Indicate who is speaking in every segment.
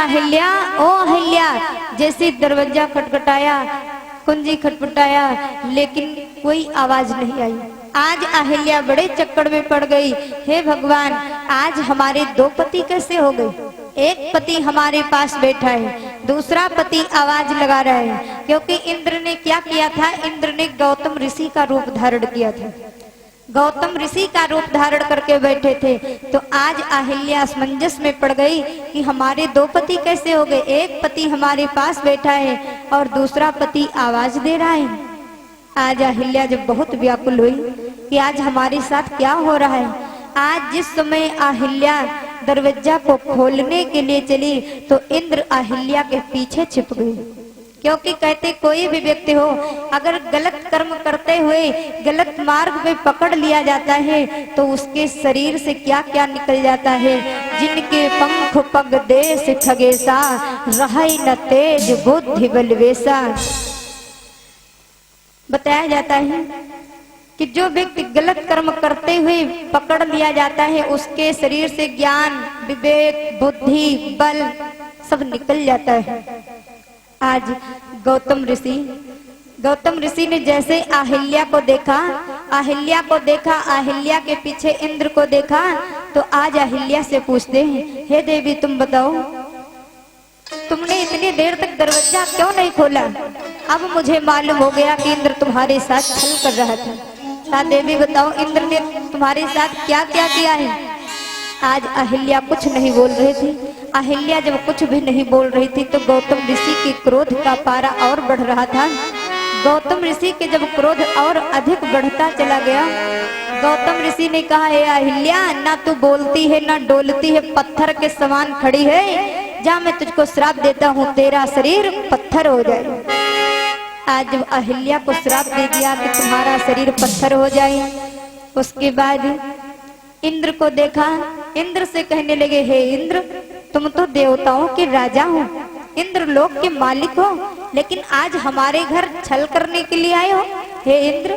Speaker 1: अहिल्या, ओ अहिल्या, जैसे दरवाजा खटखटाया, कुंजी खटखटाया, लेकिन कोई आवाज नहीं आई। आज अहिल्या बड़े चक्कर में पड़ गई। हे भगवान, आज हमारे दो पति कैसे हो गए? एक पति हमारे पास बैठा है, दूसरा पति आवाज लगा रहा है। क्योंकि इंद्र ने क्या किया था? इंद्र ने गौतम ऋषि का रूप धारण किया था। गौतम ऋषि का रूप धारण करके बैठे थे। तो आज अहिल्या असमंजस में पड़ गई कि हमारे दो पति कैसे हो गए? एक पति हमारे पास बैठा है और दूसरा पति आवाज दे रहा है। आज अहिल्या जब बहुत व्याकुल हुई कि आज हमारे साथ क्या हो रहा है। आज जिस समय अहिल्या दरवाजा को खोलने के लिए चली तो इंद्र अहिल्या के पीछे छिप गई। क्योंकि कहते कोई भी व्यक्ति हो, अगर गलत कर्म करते हुए गलत मार्ग पे पकड़ लिया जाता है तो उसके शरीर से क्या क्या निकल जाता है। जिनके पंख पग देश खगेसा, रहे न तेज बुद्धि बलवेसा। बताया जाता है कि जो व्यक्ति गलत कर्म करते हुए पकड़ लिया जाता है उसके शरीर से ज्ञान, विवेक, बुद्धि, बल सब निकल जाता है। आज गौतम ऋषि ने जैसे अहिल्या को देखा, अहिल्या के पीछे इंद्र को देखा, तो आज अहिल्या से पूछते हैं, हे देवी तुम बताओ, तुमने इतनी देर तक दरवाजा क्यों नहीं खोला? अब मुझे मालूम हो गया कि इंद्र तुम्हारे साथ छल कर रहा था। देवी बताओ, इंद्र ने तुम्हारे साथ क्या क्या किया है? आज अहिल्या कुछ नहीं बोल रही थी। अहिल्या जब कुछ भी नहीं बोल रही थी तो गौतम ऋषि के क्रोध का पारा और बढ़ रहा था। गौतम ऋषि के जब क्रोध और अधिक बढ़ता चला गया, गौतम ऋषि ने कहा, हे अहिल्या, ना तू बोलती है ना डोलती है, पत्थर के समान खड़ी है। जा, मैं तुझको श्राप देता हूँ, तेरा शरीर पत्थर हो जाए। आज जब अहिल्या को श्राप दे दिया कि तुम्हारा शरीर पत्थर हो जाए, उसके बाद इंद्र को देखा। इंद्र से कहने लगे, हे इंद्र, तुम तो देवताओं के राजा हो, इंद्र लोक के मालिक हो, लेकिन आज हमारे घर छल करने के लिए आए हो। हे इंद्र,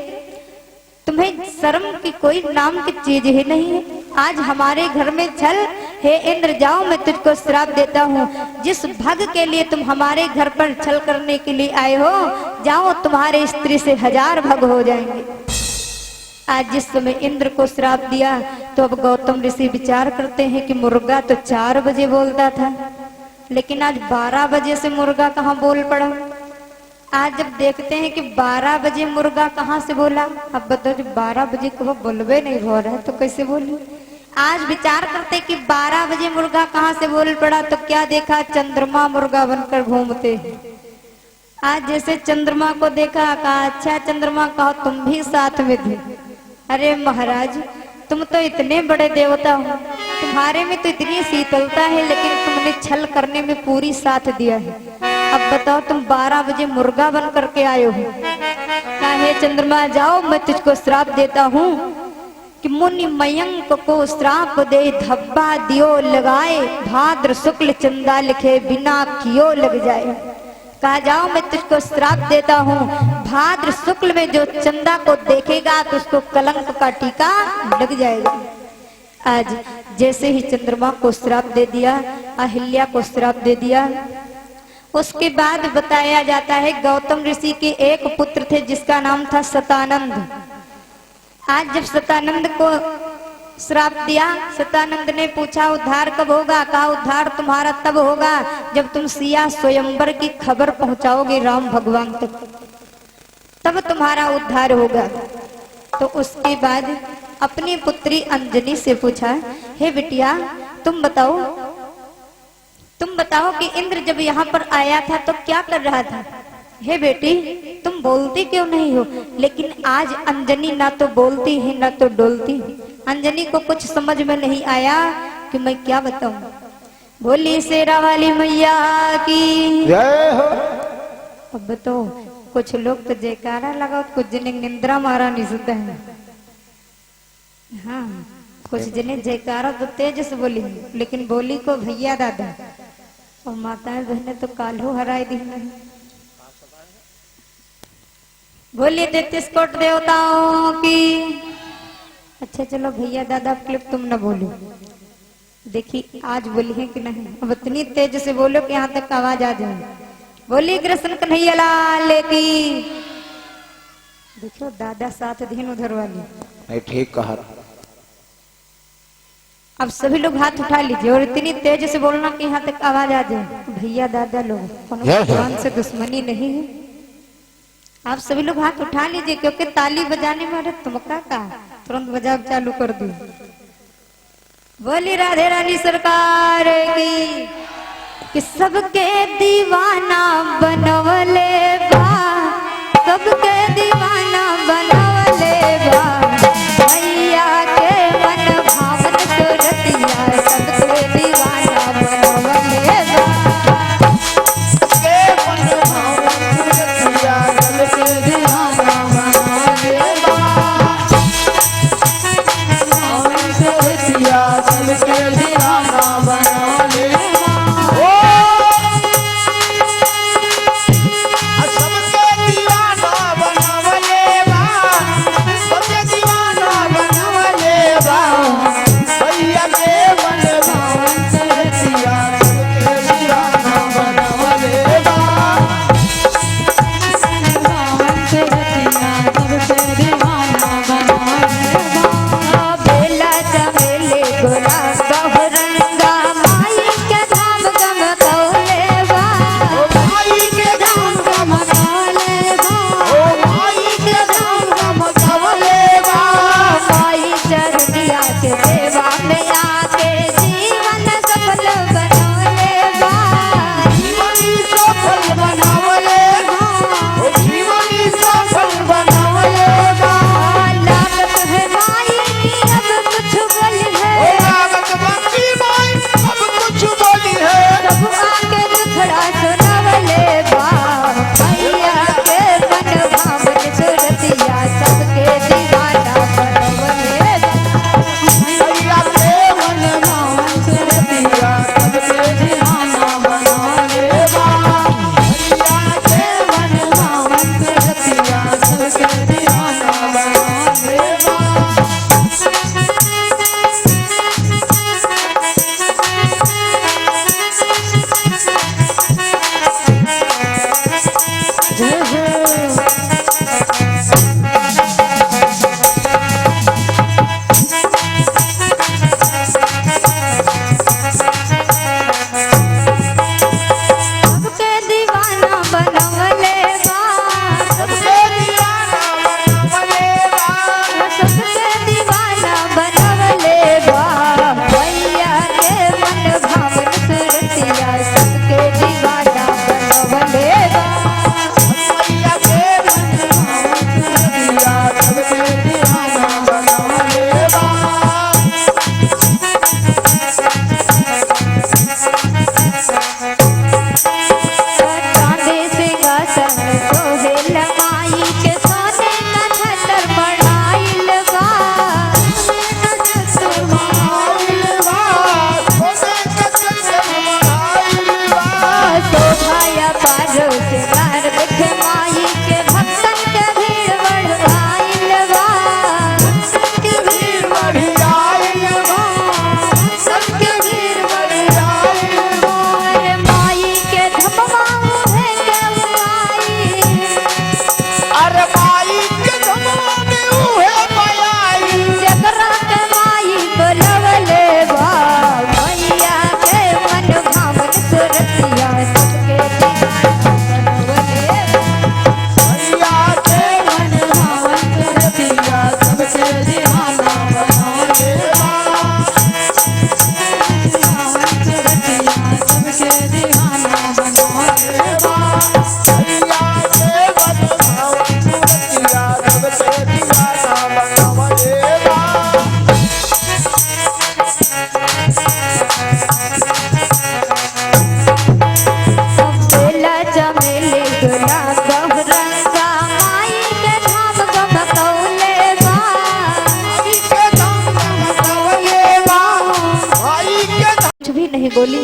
Speaker 1: तुम्हें शर्म की कोई नाम की चीज ही नहीं है, आज हमारे घर में छल। हे इंद्र, जाओ, मैं तुझको श्राप देता हूँ। जिस भग के लिए तुम हमारे घर पर छल करने के लिए आए हो, जाओ, तुम्हारे स्त्री से 1000 भग हो जाएंगे। आज जिस समय इंद्र को श्राप दिया तो अब गौतम ऋषि विचार करते हैं कि मुर्गा तो 4 बजे बोलता था, लेकिन आज 12 बजे से मुर्गा कहाँ बोल पड़ा। आज जब देखते हैं कि 12 बजे मुर्गा कहाँ से बोला, अब बताओ, जब 12 बजे को वो बोलबे नहीं हो रहा है तो कैसे बोली। आज विचार करते कि 12 बजे मुर्गा कहाँ से बोल पड़ा, तो क्या देखा, चंद्रमा मुर्गा बनकर घूमते। आज जैसे चंद्रमा को देखा, कहा, अच्छा चंद्रमा, कहो तुम भी साथ में थे। अरे महाराज, तुम तो इतने बड़े देवता हो, तुम्हारे में तो इतनी शीतलता है, लेकिन तुमने छल करने में पूरी साथ दिया है। अब बताओ, तुम 12 बजे मुर्गा बन करके आए हो। हे चंद्रमा, जाओ, मैं तुझको श्राप देता हूँ कि मुनि मयंक को श्राप दे, धब्बा दियो लगाए, भाद्र शुक्ल चंदा लिखे, बिना कियो लग जाए। कहा, जाओ, मैं तुझको श्राप देता हूँ, भाद्र शुक्ल में जो चंदा को देखेगा तो उसको कलंक का टीका लग जाएगा। आज जैसे ही चंद्रमा को श्राप दे दिया, अहिल्या को श्राप दे दिया, उसके बाद बताया जाता है गौतम ऋषि के एक पुत्र थे जिसका नाम था शतानंद। आज जब शतानंद को श्राप दिया, शतानंद ने पूछा, उद्धार कब होगा? कहा, उद्धार तुम्हारा तब होगा जब तुम सिया स्वयंवर की खबर पहुंचाओगे राम भगवान तक, तब तुम्हारा उद्धार होगा। तो उसके बाद अपनी पुत्री अंजनी से पूछा, हे बिटिया, तुम बताओ कि इंद्र जब यहाँ पर आया था तो क्या कर रहा था? हे बेटी, तुम बोलती क्यों नहीं हो? लेकिन आज अंजनी ना तो बोलती है ना तो डोलती। अंजनी को कुछ समझ में नहीं आया कि मैं क्या बताऊं। बोली शेरा वाली मैया की जय हो। अब बताओ, कुछ लोग तो जयकारा लगाओ, कुछ जने निंद्रा मारा नहीं सुनते हैं। हाँ, कुछ जने जयकारा तो तेज से बोली, लेकिन बोली को भैया दादा और माताएं बहने तो काल्हू हराई दी। बोलिए 33 कोट देवताओं की। अच्छा चलो भैया दादा क्लिप तुम न बोलो, देखिए आज बोली है कि नहीं, अब इतनी तेज से बोलो कि यहाँ तक आवाज आ जाए। बोली कृष्ण कन्हैया लाल की। देखो दादा साथ दिन उधर वाली
Speaker 2: नहीं ठीक कहा।
Speaker 1: अब सभी लोग हाथ उठा लीजिए और इतनी तेज से बोलना कि यहाँ तक आवाज आ जाए। भैया दादा लोग भगवान से दुश्मनी नहीं है। आप सभी लोग हाथ उठा लीजिए क्योंकि ताली बजाने में तुमका का तुरंत बजाव चालू कर दी। बोली राधे रानी सरकार की कि सबके दीवाना बनवले बा, सबके दीवाना बनवले बा, भैया के मन भावन सुरतिया सबके दीवाना बनवले बा, के मन भावन सुरतिया सबके दीवाना बनवले बा, भावन सुरतिया सबके दीवाना बनवले बा। नहीं बोली।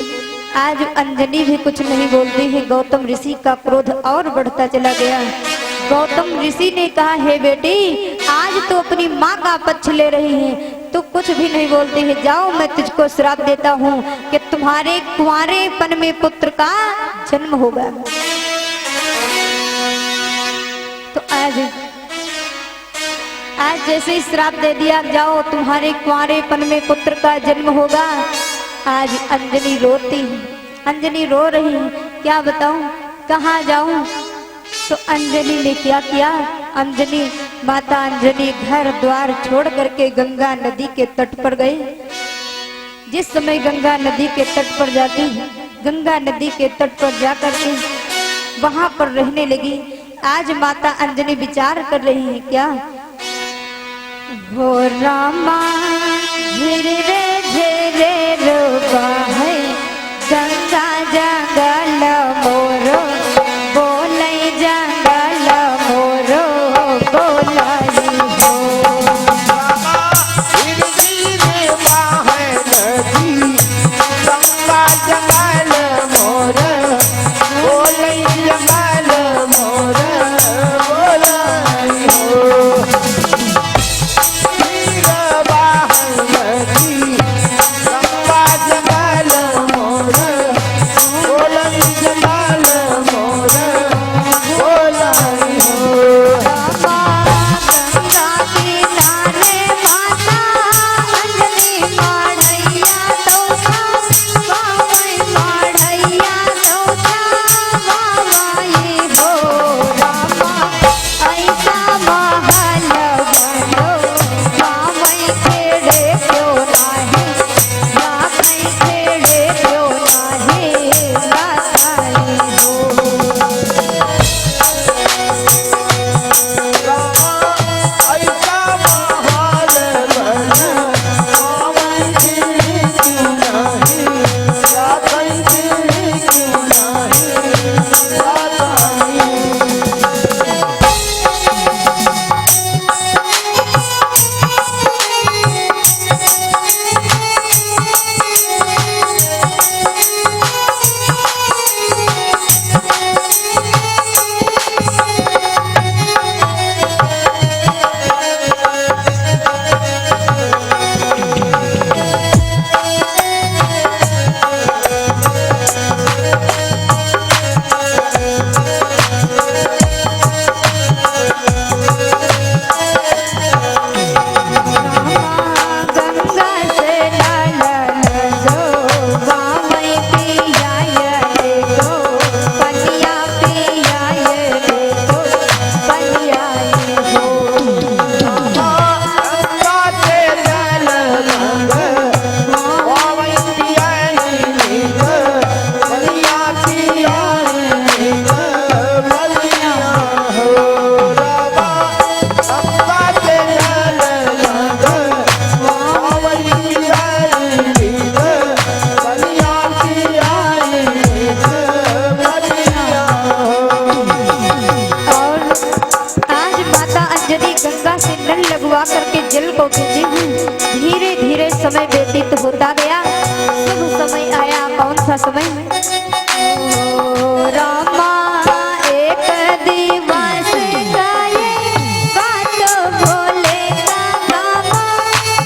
Speaker 1: आज अंजनी भी कुछ नहीं बोलती है। गौतम ऋषि का क्रोध और बढ़ता चला गया। गौतम ऋषि ने कहा, हे बेटी, आज तो अपनी माँ का पक्ष ले रही है, तू कुछ भी नहीं बोलती है। जाओ मैं तुझको श्राप देता हूँ कि तुम्हारे कुंवारेपन में पुत्र का जन्म होगा। तो आज जैसे ही श्राप दे दिया, जाओ तुम्हारे कुंवारेपन में पुत्र का जन्म होगा। आज अंजनी रोती है, अंजनी रो रही है, क्या बताऊं कहाँ जाऊं। तो अंजनी ने क्या किया, अंजनी माता अंजनी घर द्वार छोड़ करके गंगा नदी के तट पर गई। जिस समय गंगा नदी के तट पर जाती है, गंगा नदी के तट पर जाकर के वहां पर रहने लगी। आज माता अंजनी विचार कर रही है, क्या हो रामा धीरे धीरे रोबा है गंगा जंगल मोरो बोले जंगल मोरो बोलाई हो।
Speaker 2: धीरे धीरे बाहे नदी गंगा जंगल मोर बोले जंगल मोर बोलाई हो। धीरे बाहे नदी गंगा जंगल मोर बोले जंगल मोर बोलाई हो।
Speaker 1: गंगा किनारे माता अंजनी माढ़ैया तोता वावई माढ़ैया तोता वावई हो। रामा ऐसा महल बनो वावई खेड़े क्यों नाही राखई खेड़े क्यों नाही राखाई हो। गंगा से लाल जो वावई पिया ये तो पनिया पिया ये तो पनिया हो। और आज माता अंजनी गंगा से नल लगवा करके जल को खींची हुई। धीरे धीरे समय व्यतीत होता गया। शुभ समय आया, कौन सा समय, ओ रामा एक दिवस गाये बात भोले का गामा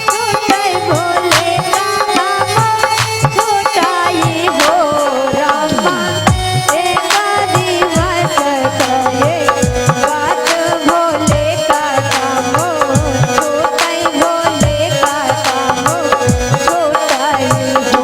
Speaker 1: छोटे भोले का गामा छोटाई हो। रामा एक दिवस गाये बात भोले का गामो छोटे भोले का गामो छोटाई हो।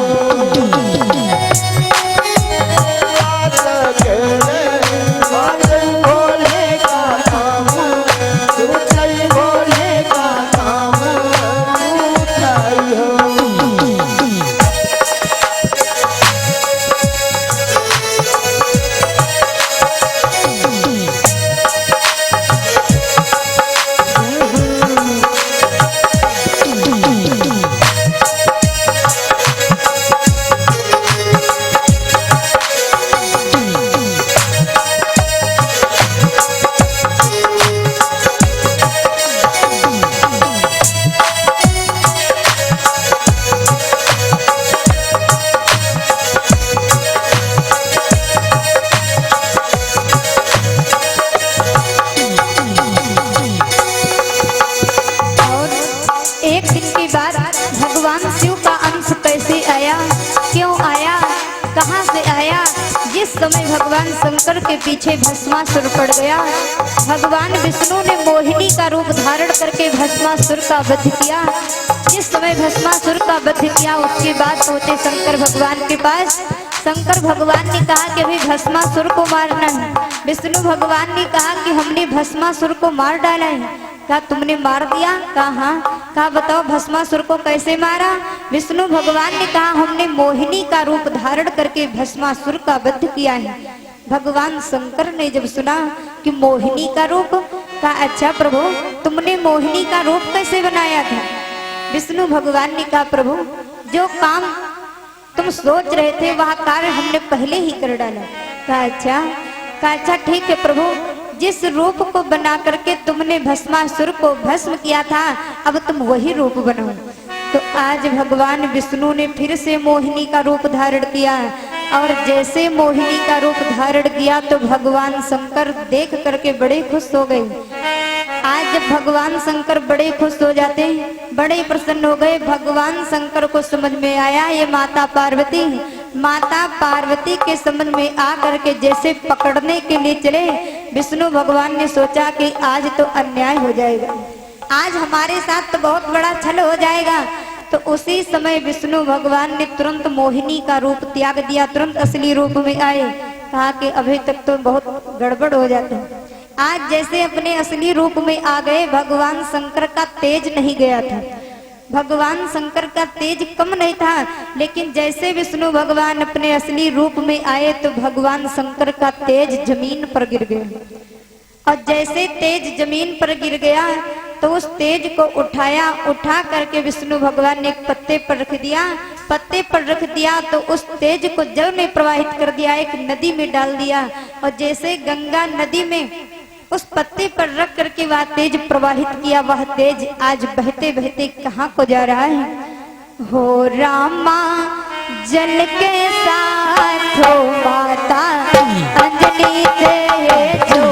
Speaker 1: जिस समय भगवान शंकर के पीछे भस्मासुर पड़ गया, भगवान विष्णु ने मोहिनी का रूप धारण करके भस्मासुर का वध किया। जिस समय भस्मासुर का वध किया, उसके बाद पहुंचे शंकर भगवान के पास। शंकर भगवान ने कहा कि अभी भस्मासुर को मारना है। विष्णु भगवान ने कहा कि हमने भस्मासुर को मार डाला है। क्या तुमने मार दिया? कहा हाँ। कहा बताओ भस्मासुर को कैसे मारा? विष्णु भगवान ने कहा हमने मोहिनी का रूप धारण करके भस्मासुर का वध किया है। भगवान शंकर ने जब सुना कि मोहिनी का रूप, कहा अच्छा प्रभु तुमने मोहिनी का रूप कैसे बनाया था? विष्णु भगवान ने कहा प्रभु जो काम तुम सोच रहे थे वह कार्य हमने पहले ही कर डाला। कहा अच्छा ठीक है प्रभु, जिस रूप को बना करके तुमने भस्मासुर को भस्म किया था अब तुम वही रूप बनाओ। तो आज भगवान विष्णु ने फिर से मोहिनी का रूप धारण किया और जैसे मोहिनी का रूप धारण किया तो भगवान शंकर देख करके बड़े खुश हो गए। आज जब भगवान शंकर बड़े खुश हो जाते हैं, बड़े प्रसन्न हो गए। भगवान शंकर को समझ में आया ये माता पार्वती, माता पार्वती के समझ में आ करके जैसे पकड़ने के लिए चले, विष्णु भगवान ने सोचा कि आज तो अन्याय हो जाएगा, आज हमारे साथ तो बहुत बड़ा छल हो जाएगा। तो उसी समय विष्णु भगवान ने तुरंत मोहिनी का रूप त्याग दिया, तुरंत असली रूप में आए। कहा कि अभी तक तो बहुत गड़बड़ हो जाता है। आज जैसे अपने असली रूप में आ गए, भगवान शंकर का तेज नहीं गया था, भगवान शंकर का तेज कम नहीं था, लेकिन जैसे विष्णु भगवान अपने असली रूप में आए तो भगवान शंकर का तेज जमीन पर गिर गया। और जैसे तेज जमीन पर गिर गया तो उस तेज को उठा करके विष्णु भगवान ने एक पत्ते पर रख दिया। पत्ते पर रख दिया तो उस तेज को जल में प्रवाहित कर दिया, एक नदी में डाल दिया। और जैसे गंगा नदी में उस पत्ते पर रख करके वह तेज प्रवाहित किया, वह तेज आज बहते बहते कहाँ को जा रहा है? हो रामा जल के साथ हो माता अंजलि ते जो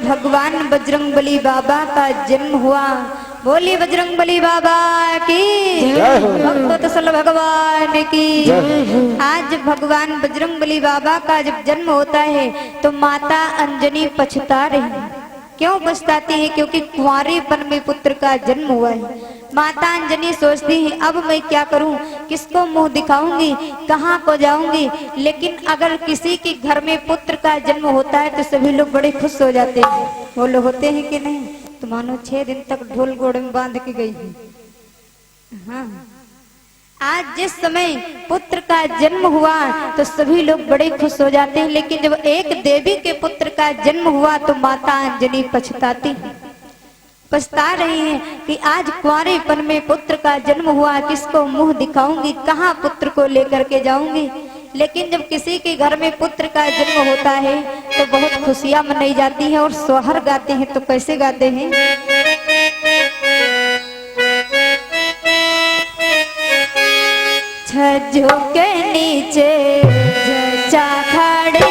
Speaker 1: भगवान बजरंगबली बाबा का जन्म हुआ। बोली बजरंगबली बाबा की, भक्तवत्सल भगवान की। आज भगवान बजरंगबली बाबा का जब जन्म होता है तो माता अंजनी पछता रही क्यों पछताती है? क्योंकि कुंवारेपन में पुत्र का जन्म हुआ है। माता अंजनी सोचती है अब मैं क्या करूं, किसको मुंह दिखाऊंगी, कहाँ को जाऊंगी। लेकिन अगर किसी के घर में पुत्र का जन्म होता है तो सभी लोग बड़े खुश हो जाते हैं। वो लोग होते हैं कि नहीं? तो मानो 6 दिन तक ढोल गोड़ में बांध के गई है। हाँ, आज जिस समय पुत्र का जन्म हुआ तो सभी लोग बड़े खुश हो जाते हैं। लेकिन जब एक देवी के पुत्र का जन्म हुआ तो माता अंजनी पछता रही है कि आज कुंवारेपन में पुत्र का जन्म हुआ, किसको मुंह दिखाऊंगी, कहाँ पुत्र को लेकर के जाऊंगी। लेकिन जब किसी के घर में पुत्र का जन्म होता है तो बहुत खुशियां मनाई जाती हैं और सोहर गाते हैं। तो कैसे गाते हैं? छज्जू के नीचे जचा खड़ी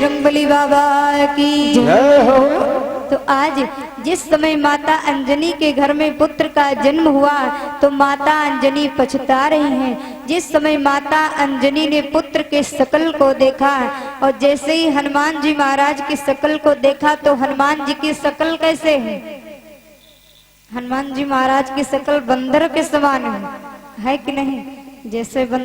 Speaker 1: बजरंगबली बाबा की
Speaker 2: जय हो।
Speaker 1: तो आज जिस समय माता अंजनी के घर में पुत्र का जन्म हुआ तो माता अंजनी पछता रही हैं। जिस समय माता अंजनी ने पुत्र के शकल को देखा और जैसे ही हनुमान जी महाराज की शकल को देखा तो हनुमान जी की शकल कैसे है? हनुमान जी महाराज की शकल बंदर के समान है कि नहीं? जैसे बंदर